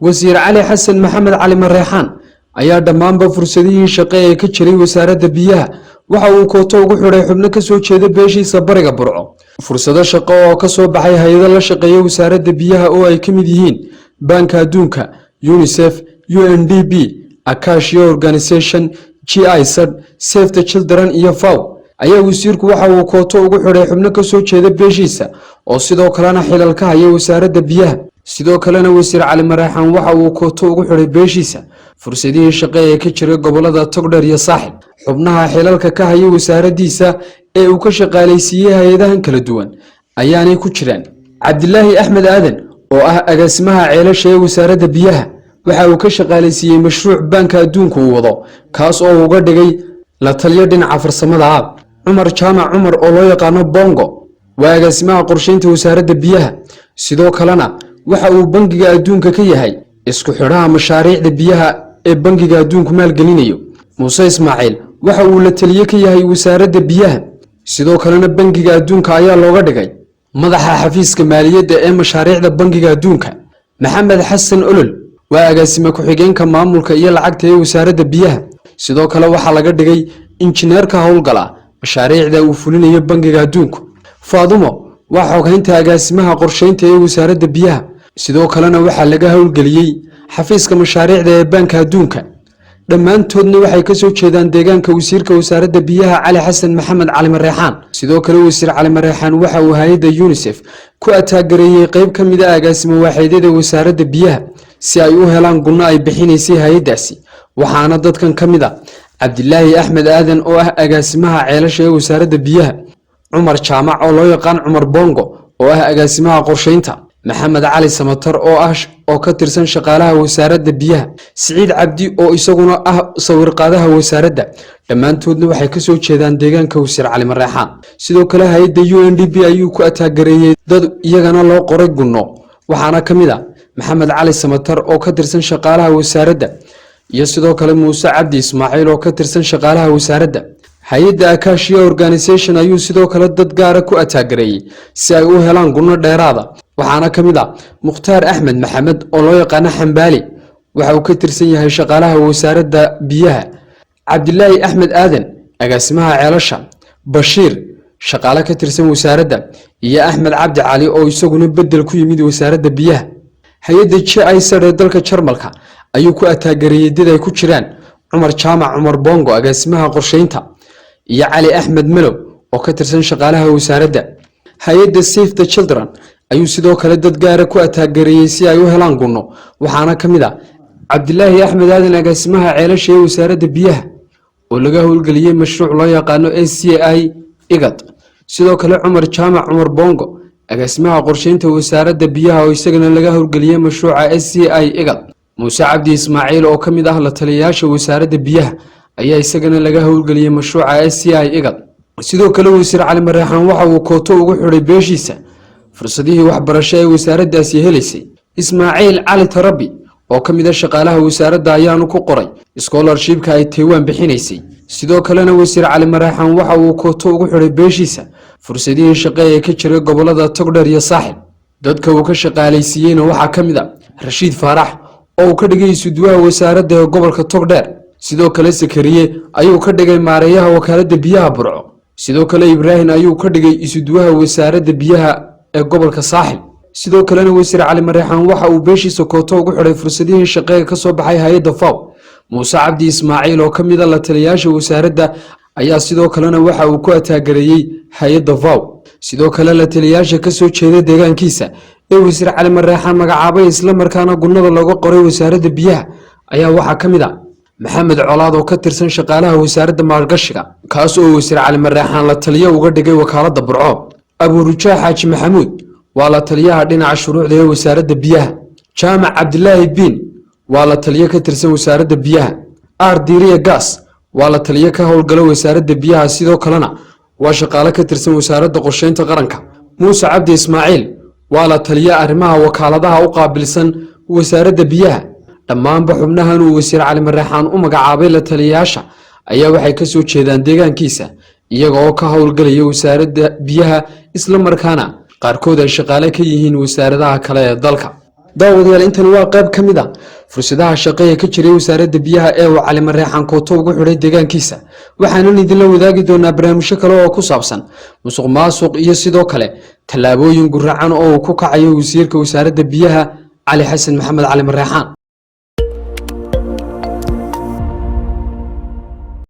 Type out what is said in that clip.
wasiir cali xasan maxamed cali mareexaan ayaa dhammaanba fursadihii shaqo ee ka jiray wasaaradda biyaha waxa uu kooto ugu xidhay xubno ka soo jeeda beeshiisa bariga burco fursado shaqo oo ka soo baxay hay'ado la shaqeeya wasaaradda biyaha oo ay ka mid yihiin Banka Adduunka, UNICEF, UNDP, Acacia Organization, GIZ, Save the Children iyo FAO ayaa wasiirku waxa uu kooto ugu xidhay xubno ka soo jeeda beeshiisa oo sidoo kalena xilal ka haya wasaaradda biyaha sidoo kalena wasiir cali mareexaan waxa uu kooto ugu xidhay beeshiisa fursadihii shaqo ee ka jiray gobolada Togdheer iyo Saaxil xubnaha xilalka ka haya wasaaraddiisa ee uu ka shaqaaleysiiyay hay'adahan kala duwan ayaanay ku jiraan Cabdilaahi Axmed Aadan oo ah agaasimaha ceelasha ee wasaaradda biyaha waxa uu ka shaqaaleysiiyay mashruuc Banka Adduunka uu wado kaas oo uga dhigay la taliyo dhinaca farsamada ah Umar Jaamac Umar oo loo yaqaan Bongo waa agaasimaha qorsheynta wasaaradda biyaha sidoo kalena waxa uu Bangiga Adduunka ka yahay isku xidhaha mashaariicda biyaha ee Bangiga Adduunku maalgelinayo Muuse Ismaaciil waxa uu la taliye ka yahay wasaaradda biyaha sidoo kalena Bangiga Adduunka ayaa looga dhigay madaxa xafiiska maaliyadda ee mashaariicda Bangiga Adduunka Maxamed Xasan Olol waa agaasime ku xigeenka maamulka iyo lacagta ee wasaaradda biyaha sidoo kale waxa laga dhigay injineerka howlgala mashaariicda uu fulinayo Bangiga Adduunka Faadumo waa xoghaynta agaasimaha qorsheynta ee wasaaradda biyaha sidoo kalena waxa laga howlgeliyay xafiiska mashaariicda ee Banka Adduunka dhammaantoodna waxay ka soo jeedaan deegaanka wasiirka wasaaradda biyaha Cali Xasan Maxamed Cali Mareexaan sidoo kale wasiir Cali Mareexaan waxa uu hay'adda UNICEF ku ataagereeyay qayb ka mid ah agaasimo waaxeedyada wasaaradda biyaha si ay u helaan gunno ay bixinaysay hay'addaasi waxaana dadkan ka mid ah Cabdilaahi Axmed Aadan oo ah agaasimaha ceelasha ee wasaaradda biyaha Umar Jaamac oo loo yaqaan Umar Bongo oo ah agaasimaha qorsheynta Maxamed Cali Samatar oo ka tirsan shaqaalaha wasaaradda biyaha Siciid Cabdi oo isaguna ah sawir qaadaha wasaaradda dhammaantoodna waxay ka soo jeedaan deegaanka wasiir Cali Mareexaan sidoo kale hay'adda UNDP ayuu ku ataagereeyay dad iyagana loo qoray gunno waxaana ka mid ah Maxamed Cali Samatar oo ka tirsan shaqaalaha wasaaradda iyo sidoo kale Muuse Cabdi Ismaaciil oo ka tirsan shaqaalaha wasaaradda hay'adda Acacia Organization ayuu sidoo kale dad gaar ah ku ataagereeyay si ay u helaan gunno dheeraad ah waxaana ka mid ah Mukhtaar Axmed Maxamed oo loo yaqaan Xambaali waxa uu ka tirsan yahay shaqaalaha wasaaradda biyaha Cabdilaahi Axmed Aadan agaasimaha ceelasha Bashiir shaqaale ka tirsan wasaaradda iyo Axmed Cabdi Cali oo isaguna bedel ku yimid wasaaradda biyaha hay'adda GIZ ee dalka Jarmalka ayuu ku ataagereeyay dad ay ku jiraan Umar Jaamac Umar Bongo agaasimaha qorsheynta iyo Cali Axmed Melow oo ka tirsan shaqaalaha wasaaradda hay'adda Save the Children ayuu sidoo kale dad gaar ah ku ataagereeyay si ay u helaan gunno waxaana ka mid ah Cabdilaahi Axmed Aadan agaasimaha ceelasha ee wasaaradda biyaha oo laga howlgeliyay mashruuc loo yaqaan SCI IGAD sidoo kale Umar Jaamac Umar Bongo agaasimaha qorsheynta wasaaradda biyaha oo isagana laga howlgeliyay mashruuca SCI IGAD Muuse Cabdi Ismaaciil oo ka mid ah la taliyayaasha wasaaradda biyaha ayaa isagana laga howlgeliyay mashruuca SCI IGAD sidoo kale wasiir Cali Mareexaan waxa uu kooto ugu xidhay beeshiisa fursadihii waxbarasho ee wasaaraddaasi helaysay Ismaaciil Cali Tarabi oo ka mid ah shaqaalaha wasaaradda ayaanu ku qoray scholarship-ka ay Taiwan bixinaysay sidoo kalena wasiir Cali Mareexaan waxa uu kooto ugu xidhay beeshiisa fursadihii shaqo ee ka jiray gobolada Togdheer iyo Saaxil dadka uu ka shaqaaleysiiyayna waxa ka mid ah Rashiid Faarax oo uu ka dhigay isuduwaha wasaaradda ee gobolka Togdheer sidoo kale Sakariye ayuu ka dhigay maareeyaha wakaaladda biyaha Burco sidoo kale Ibrahim ayuu ka dhigay isuduwaha wasaaradda biyaha ee gobolka Saaxil sidoo kalena wasiir Cali Mareexaan waxa uu beeshiisa kooto ugu xidhay fursadihii shaqo ee ka soo baxay hay'adda FAO Muuse Cabdi Ismaaciil oo ka mid ah la taliyayaasha wasaaradda ayaa sidoo kalena waxa uu ku ataagereeyay hay'adda FAO sidoo kale la taliyayaasha ka soo jeeda deegaankiisa ee wasiir Cali Mareexaan magacaabay isla markaana gunnada looga qoray wasaaradda biyaha ayaa waxa ka mid ah Maxamed Colaad oo ka tirsan shaqaalaha wasaaradda maalgashiga kaas oo wasiir Cali Mareexaan la taliye uga dhigay wakaaladda Burco Abu Rujaa Xaaji Maxamuud waa la taliyaha dhinaca shuruucda ee wasaaradda biyaha Jaamac Cabdilaahi Bin waa la taliye ka tirsan wasaaradda biyaha Ardiriya Gas waa la taliye ka howlgala wasaaradda biyaha sidoo kalena waa shaqaale ka tirsan wasaaradda qorsheynta qaranka Muuse Cabdi Ismaaciil waa la taliye arrimaha wakaaladaha u qaabilsan wasaaradda biyaha dhammaanba xubnahan uu wasiir Cali Mareexaan u magacaabay la taliyayaasha ayaa waxay ka soo jeedaan deegaankiisa iyaga oo ka howlgalaya wasaaradda biyaha isla markaana qaarkood ay shaqaale ka yihiin wasaaradaha kale ee dalka daawadayaal intan waa qayb ka mid ah fursadaha shaqo ee ka jiray wasaaradda biyaha ee uu Cali Mareexaan kooto ugu xidhay deegaankiisa waxaana idinla wadaagi doonaa barnaamijyo kale oo ku saabsan musuqmaasuq iyo sidoo kale tallaabooyin guracan oo ku kacayo wasiirka wasaaradda biyaha Cali Xasan Maxamed Cali Mareexaan.